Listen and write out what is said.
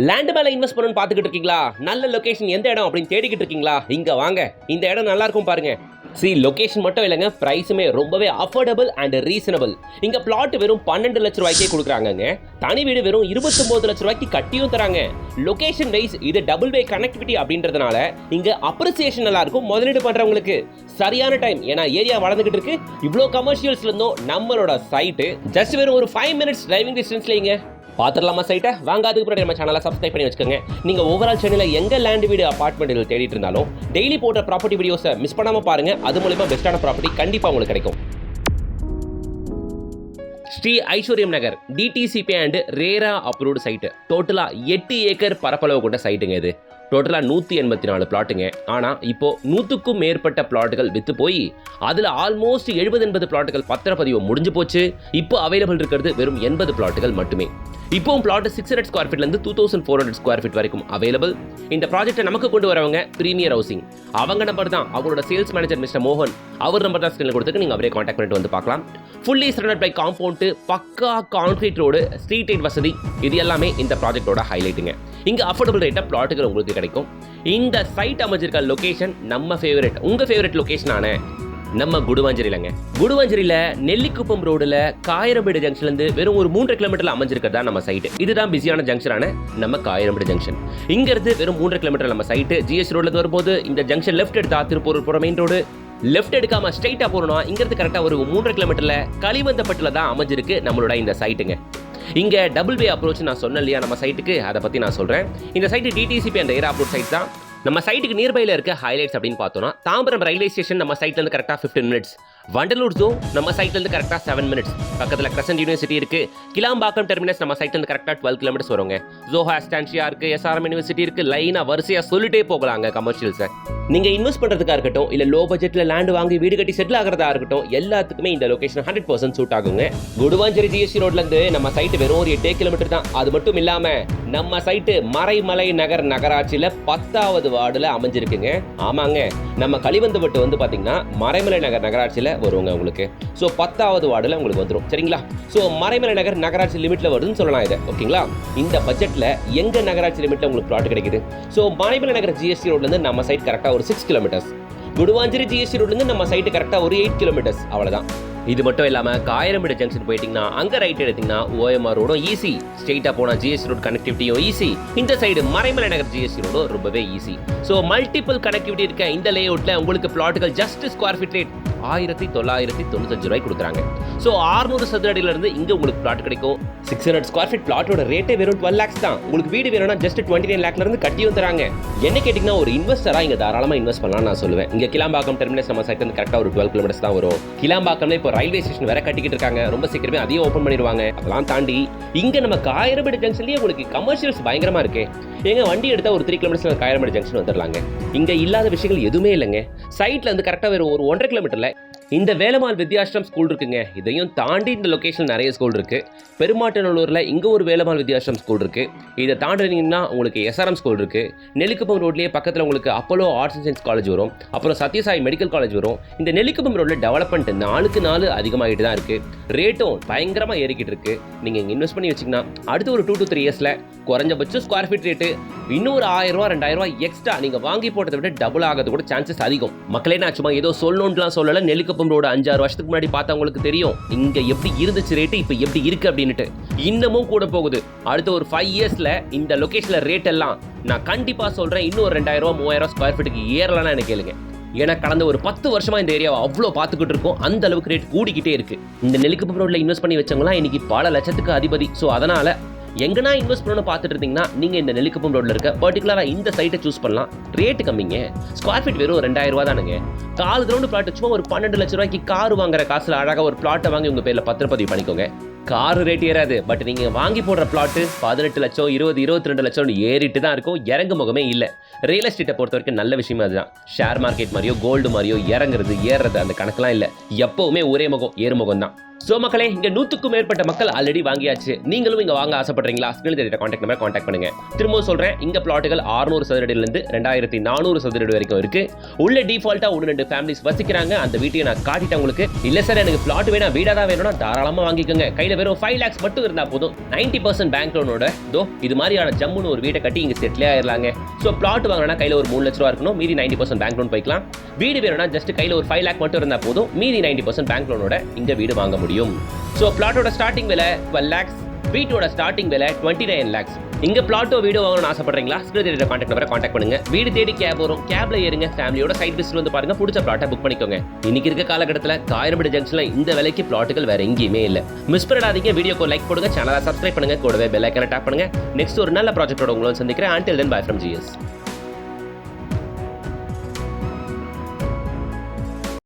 Land மேல invest பண்ணணும்னு பார்த்துக்கிட்டு இருக்கீங்களா? நல்ல லொகேஷன் எந்த இடம் அப்படின்னு தேடிக்கிட்டு இருக்கீங்களா? இங்க வாங்க, இந்த இடம் நல்லா இருக்கும் பாருங்க. லொகேஷன் மட்டும் இல்லைங்க, பிரைஸுமே ரொம்பவே அஃபோர்டபுள் அண்ட் ரீசனபிள். இங்க பிளாட் வெறும் 12 லட்ச ரூபாய்க்கே கொடுக்குறாங்க. தனி வீடு வெறும் 29 லட்ச ரூபாய்க்கு கட்டியும் தராங்க. லொகேஷன் வைஸ் இது டபுள் வே கனெக்டிவிட்டி அப்படின்றதுனால இங்க அப்ரிசியேஷன் நல்லா இருக்கும். முதலீடு பண்றவங்களுக்கு சரியான டைம். ஏன்னா ஏரியா வளர்ந்துகிட்டு இருக்கு. இவ்வளோ கமர்ஷியல்ஸ்ல இருந்தும் நம்மளோட சைட்டு ஜஸ்ட் வெறும் ஒரு 5 மினிட்ஸ் டிரைவிங் டிஸ்டன்ஸ்லங்க. பார்த்துடலாமா சைட்டை? வாங்க, அதுக்கு முன்னாடி நம்ம சேனலை சப்ஸ்கிரைப் பண்ணி வச்சுக்கோங்க. நீங்கள் ஓவரால் சென்னையில் எங்கே லேண்ட் வீடு அப்பார்ட்மெண்ட் தேடிட்டு இருந்தாலும் டெய்லி போடுற ப்ராப்பர்ட்டி வீடியோஸை மிஸ் பண்ணாமல் பாருங்க. அது மூலமா பெஸ்ட்டான ப்ராப்பர்ட்டி கண்டிப்பாக உங்களுக்கு கிடைக்கும். Sri Aishwaryam Nagar DTCP and RERA approved site. டோட்டலாக 8 ஏக்கர் பரப்பளவு கொண்ட சைட்டுங்க. இது டோட்டலாக 184 பிளாட்டுங்க. ஆனால் இப்போ 100க்கும் மேற்பட்ட பிளாட்டுகள் விற்று போய் அதில் ஆல்மோஸ்ட் 70-80 பிளாட்டுகள் பத்திரப்பதிவு முடிஞ்சு போச்சு. இப்போ அவைலபிள் இருக்கிறது வெறும் 80 பிளாட்டுகள் மட்டுமே. இப்போவும் பிளாட் 600 ஸ்கொயர் ஃபீட்லேருந்து 2400 ஸ்கொயர் ஃபீட் வரைக்கும் அவைலபிள். இந்த ப்ராஜெக்ட்டை நமக்கு கொண்டு வரவங்க பிரீமியர் ஹவுசிங். அவங்க நம்பர் தான், அவங்களோட சேல்ஸ் மேனேஜர் மிஸ்டர் மோகன். அவர் நம்பர் தான் ஸ்கிரீனில் கொடுத்துருக்கு. நீங்கள் அவரே காண்டாக்ட் பண்ணிட்டு வந்து பார்க்கலாம். ஃபுல்லி சரௌண்டட் பை காம்பவுண்டு, பக்கா கான்கிரீட் ரோடு, ஸ்ட்ரீட் லைட் வசதி, இது எல்லாமே இந்த ப்ராஜெக்டோட ஹைலைட்டுங்க. இங்கே அஃபோர்டபுள் ரேட்டாக பிளாட்டுகள் உங்களுக்கு கிடைக்கும். இந்த சைட் அமைஞ்சிருக்க லொகேஷன் நம்ம ஃபேவரட், உங்கள் ஃபேவரட் லொகேஷனான நம்ம குடுவாஞ்சேரியிலங்க. குடுவாஞ்சேரியில நெல்லிக்குப்பம் ரோடுல காயிரம்பேடு ஜங்ஷன்லேருந்து வெறும் ஒரு 3 கிலோமீட்டர்ல அமைஞ்சிருக்கிறதா நம்ம சைட்டு. இதுதான் பிஸியான ஜங்ஷனான நம்ம காயிரம்பேடு ஜங்ஷன். இங்கிருந்து வெறும் 3 கிலோமீட்டர் நம்ம சைட்டு. ஜிஎஸ் ரோட்ல வரும்போது இந்த ஜங்ஷன் லெஃப்ட் எடுத்தா திருப்பூர் போற மெயின் ரோடு, லெஃப்ட் எடுக்காம ஸ்ட்ரைட்டா போறோம்னா இங்கிருந்து கரெக்டா ஒரு 3 கிலோமீட்டர்ல களிவந்தப்பட்டுல தான் அமைஞ்சிருக்கு நம்மளோட இந்த சைட்டுங்க. இங்க டபுள் வே அப்ரோச் நான் சொன்னேன் இல்லையா நம்ம சைட்டுக்கு, அதை பத்தி நான் சொல்றேன். இந்த site DTCP and RERA approach site தான். நம்ம சைட்டுக்கு நியர்பைல இருக்க ஹைலைட்ஸ் அப்படின்னு பார்த்தோம்னா, தாம்பரம் ரயில்வே ஸ்டேஷன் நம்ம சைட்ல இருந்து கரெக்டா 15 மினிட்ஸ். வண்டலூர் ஜோ நம்ம சைட்ல இருந்து கரெக்டா 7 மினிட்ஸ். பக்கத்துல கிரசன்ட் யூனிவர்சிட்டி இருக்கு. கிளாம்பாக்கம் டெர்மினஸ் நம்ம சைட்ல இருந்து கரெக்டா 12 கிலோமீட்டர்ஸ் வருங்க. ஜோஹா ஸ்டான்ஷியா இருக்கு, எஸ்ஆர்எம் யூனிவர்சிட்டி இருக்கு. லைனா வரிசையா சொல்லிட்டே போகலாங்க கமர்ஷியல்ஸ். நீங்க இன்வெஸ்ட் பண்றதுக்கா இருக்கட்டும், இல்ல லோ பட்ஜெட்ல லேண்ட் வாங்கி வீடு கட்டி செட்டில் ஆகிறதா இருக்கட்டும், எல்லாத்துக்குமே இந்த லொகேஷன் 100% சூட் ஆகுங்க. குடுவாஞ்சேரி ஜிஎஸ்டி ரோட்ல இருந்து நம்ம சைட்டு வெறும் ஒரு 8 கிலோமீட்டர் தான். அது மட்டும் இல்லாம நம்ம சைட்டு மறைமலை நகர் நகராட்சியில 10வது வார்டுல அமைஞ்சிருக்குங்க. ஆமாங்க, நம்ம களிவந்தப்பட்டு வந்து பாத்தீங்கன்னா மறைமலை நகர் நகராட்சியில வருவாங்க உங்களுக்கு. ஸோ 10வது வார்டுல உங்களுக்கு வந்துடும். சரிங்களா? ஸோ மறைமலை நகர் நகராட்சி லிமிட்ல வருதுன்னு சொல்லலாம் இதை. ஓகேங்களா? இந்த பட்ஜெட்ல எங்க நகராட்சி லிமிட்ல உங்களுக்கு ப்ளாட் கிடைக்குது. ஸோ மறைமலை நகர் ஜிஎஸ்டி ரோட்ல இருந்து நம்ம சைட் கரெக்டா ஒரு 6 கிலோமீட்டர்ஸ். குடுவாஞ்சேரி ஜிஎஸ்டி ரோட்ல இருந்து நம்ம சைட்டு கரெக்டா ஒரு 8 கிலோமீட்டர்ஸ். அவ்வளவுதான். இது மட்டும் இல்லாம காயிரம்பேடு ஜங்ஷன் போயிட்டீங்கன்னா அங்க ரைட் எடுத்தீங்கன்னா ஓஎம்ஆர் ரோடும் ஈஸி. ஸ்ட்ரெயிட்டா போனா ஜிஎஸ்டி ரோட் கனெக்டிவிட்டியும் ஈஸி. இந்த சைடு மறைமலை நகர் ஜிஎஸ்டி ரோடும் ரொம்பவே ஈஸி. ஸோ மல்டிபிள் கனெக்டிவிட்டி இருக்க இந்த லேஅவுட்ல உங்களுக்கு பிளாட்டுகள் ஜஸ்ட் ஸ்கொயர் ஃபீட் ரேட் 1995 ரூபாய் கொடுக்குறாங்க. ஸோ 600 சதுர அடியில இருந்து இங்க உங்களுக்கு பிளாட் கிடைக்கும். 600 ஸ்கொயர் ஃபீட் பிளாட்டோட ரேட்டே வெறும் 12 lakhs தான். உங்களுக்கு வீடு வேணும்னா ஜஸ்ட் 29 lakhல இருந்து கட்டியும் தராங்க. என்ன கேட்டீங்கன்னா ஒரு இன்வெஸ்டரா இங்க தாராளமா இன்வெஸ்ட் பண்ணலாம் நான் சொல்லுவேன். இங்க கிளாம்பாக்கம் டெர்மினஸ் நம்ம சைட்ல இருந்து கரெக்டா ஒரு 12 கிலோமீட்டர்ஸ் தான் வரும். கிளாம்பாக்கம்ல இப்போ ரயில்வே ஸ்டேஷன் வேற கட்டிக்கிட்டு இருக்காங்க. ரொம்ப சீக்கிரமே அதையும் ஓபன் பண்ணிடுவாங்க. அதெல்லாம் தாண்டி இங்க நம்ம காயிரம்பேடு ஜங்ஷன்லயே உங்களுக்கு கமர்ஷியல்ஸ் பயங்கரமா இருக்கு. எங்க வண்டி எடுத்தா ஒரு 3 கிலோமீட்டர்ஸ் காயிரம்பேடு ஜங்ஷன் வந்துடலாங்க. இங்க இல்லாத விஷயங்கள் எதுவுமே இல்லைங்க. சைட்ல இருந்து கரெக்டா ஒரு 1.5 கிலோமீட்டர்ல இந்த வேலம்மாள் வித்யாஷ்ரம் ஸ்கூல் இருக்குங்க. இதையும் தாண்டி இந்த லொகேஷன் நிறைய ஸ்கூல் இருக்கு. பெருமாட்டநல்லூர்ல இங்க ஒரு வேலம்மாள் வித்யாஷ்ரம் ஸ்கூல் இருக்கு. இதை தாண்டினீங்கன்னா உங்களுக்கு எஸ்ஆர்எம் ஸ்கூல் இருக்கு. நெல்லிக்குப்பம் ரோட்லயே பக்கத்துல உங்களுக்கு Apollo arts and science college வரும். அப்புறம் சத்யசாய் மெடிக்கல் காலேஜ் வரும். இந்த நெல்லிக்குப்பம் ரோட்ல டெவலப்மெண்ட் நாளுக்கு நாள் அதிகமாகிட்டு தான் இருக்கு. ரேட்டும் பயங்கரமா ஏறிக்கிட்டு இருக்கு. நீங்க இங்க இன்வெஸ்ட் பண்ணி வச்சீங்கன்னா அடுத்த ஒரு 2 to 3 இயர்ஸ்ல குறைஞ்சபட்சம் ஸ்கொயர் ஃபீட் ரேட்டு இன்னும் ஒரு 1000 ரூபா 2000 ரூபாய் எக்ஸ்ட்ரா நீங்க வாங்கி போட்டதை விட டபுள் ஆகிறது கூட சான்சஸ் அதிகம். மக்களே நான் சும்மா ஏதோ சொல்லணும்லாம் சொல்லல. நெல்லிக்குப்பம் ரோடு 5-6 வருஷத்துக்கு முன்னாடி பார்த்தவங்களுக்கு தெரியும் இங்க எப்படி இருந்துச்சு ரேட்டு, இப்ப எப்படி இருக்கு அப்படின்னுட்டு. இன்னமும் கூட போகுது. அடுத்த ஒரு 5 இயர்ஸ்ல இந்த லொகேஷன்ல ரேட் எல்லாம் நான் கண்டிப்பா சொல்றேன் இன்னும் 2000 ரூபா 3000 ஸ்கொயர் ஃபீட்டுக்கு ஏறலாம்னு எனக்கு கேளுங்க. ஏன்னா கடந்த ஒரு 10 வருஷமா இந்த ஏரியாவை அவ்வளோ பார்த்துக்கிட்டு இருக்கோம். அந்த அளவுக்கு ரேட் கூடிக்கிட்டே இருக்கு. இந்த நெல்லிக்குப்பம் ரோட்ல இன்வெஸ்ட் பண்ணி வச்சவங்களாம் இன்னைக்கு பல லட்சத்துக்கு அதிபதி. ஸோ அதனால எங்கன்னா இன்வெஸ்ட் பண்ணணும் பார்த்துட்டு இருந்தீங்கன்னா நீங்க இந்த நெல்லிக்குப்பம் ரோட்ல இருக்க பர்டிகுலரா இந்த சைட்டை சூஸ் பண்ணலாம். ரேட்டு கம்மிங்க. ஸ்கொயர் ஃபீட் வெறும் 2000 ரூபா தானுங்க. 4 கிரவுண்ட் பிளாட் சும்மா ஒரு 12 லட்ச ரூபாய்க்கு கார் வாங்குற காசுல அழகா ஒரு பிளாட்டை வாங்கி உங்க பேர்ல பத்திரப்பதிவு பண்ணிக்கோங்க. கார் ரேட் ஏறாது. பட் நீங்க வாங்கி போடுற பிளாட் 18 லட்சம் 20-22 லட்சம் ஏறிட்டு தான் இருக்கும். இறங்கு முகமே இல்லை. ரியல் எஸ்டேட்டை பொறுத்த வரைக்கும் நல்ல விஷயமா அதுதான். ஷேர் மார்க்கெட் மாதிரியோ கோல்டு மாதிரியோ இறங்குறது ஏறுறது அந்த கணக்கெல்லாம் இல்லை. எப்பவுமே ஒரே முகம் ஏறுமுகம் தான். ஸோ மக்களே, இங்க 100க்கும் மேற்பட்ட மக்கள் ஆல்ரெடி வாங்கியாச்சு. நீங்களும் இங்க வாங்க ஆசைப்படுறீங்களா? ஸ்கிரீன்ல தெரியுற கான்டாக்ட் நம்பரை கான்டாக்ட் பண்ணுங்க. திரும்ப சொல்றேன், இங்க பிளாட்டுகள் 600 சதுரடியிலிருந்து 2400 சதுரடி வரைக்கும் இருக்கு. உள்ள டிஃபால்ட்டா 1-2 ஃபேமிலிஸ் வசிக்கிறாங்க. அந்த வீட்டையை நான் காட்டிட்டேன் உங்களுக்கு. இல்ல சார், எனக்கு பிளாட் வேணா வீடா தான் வேணும்னா தாராளமா வாங்கிக்கோங்க. கையில வெறும் 5 lakhs மட்டும் இருந்தா போதும். 90% பேங்க் லோனோட இது மாதிரியான ஜம்முன்னு ஒரு வீட்டை கட்டி இங்க செட்டில் ஆயிடலாங்க. ஸோ பிளாட் வாங்கினா கையில ஒரு 3 லட்ச ரூபா இருக்கணும். மீதி 90% பேங்க் லோன் போய்க்கலாம். வீடு வேணும்னா ஜஸ்ட் கையில ஒரு 5 lakh மட்டும் இருந்தா போதும். மீதி 90% பேங்க் லோனோட இங்க வீடு வாங்க முடியும். ஸோ பிளாட்டோட ஸ்டார்டிங் விலை 12 lakhs, வீட்டோட ஸ்டார்டிங் விலை 29 lakhs. இங்க பிளாட்டோ வீடியோ வாங்கணும்னு ஆசைப்படுறீங்களா? ஸ்கிரீன்ல கான்டாக்ட் நம்பரை கான்டாக்ட் பண்ணுங்க. வீடு தேடி கேப் வரும். கேப்ல ஏறுங்க, ஃபேமிலியோட சைட் விசிட் வந்து பாருங்க. பிடிச்ச பிளாட்டை புக் பண்ணிக்கோங்க. இன்னைக்கு இருக்க காலகட்டத்தில் காயர்படி ஜங்ஷன்ல இந்த விலைக்கு பிளாட்டுகள் வேற எங்கேயுமே இல்லை. மிஸ் பண்ணிடாதீங்க. வீடியோக்கு லைக் போடுங்க, சேனலை சப்ஸ்கிரைப் பண்ணுங்க, கூடவே பெல் ஐக்கனை டாப் பண்ணுங்க. நெக்ஸ்ட் ஒரு நல்ல ப்ராஜெக்டோட உங்களை சந்திக்கிறேன். Until then, bye from GS.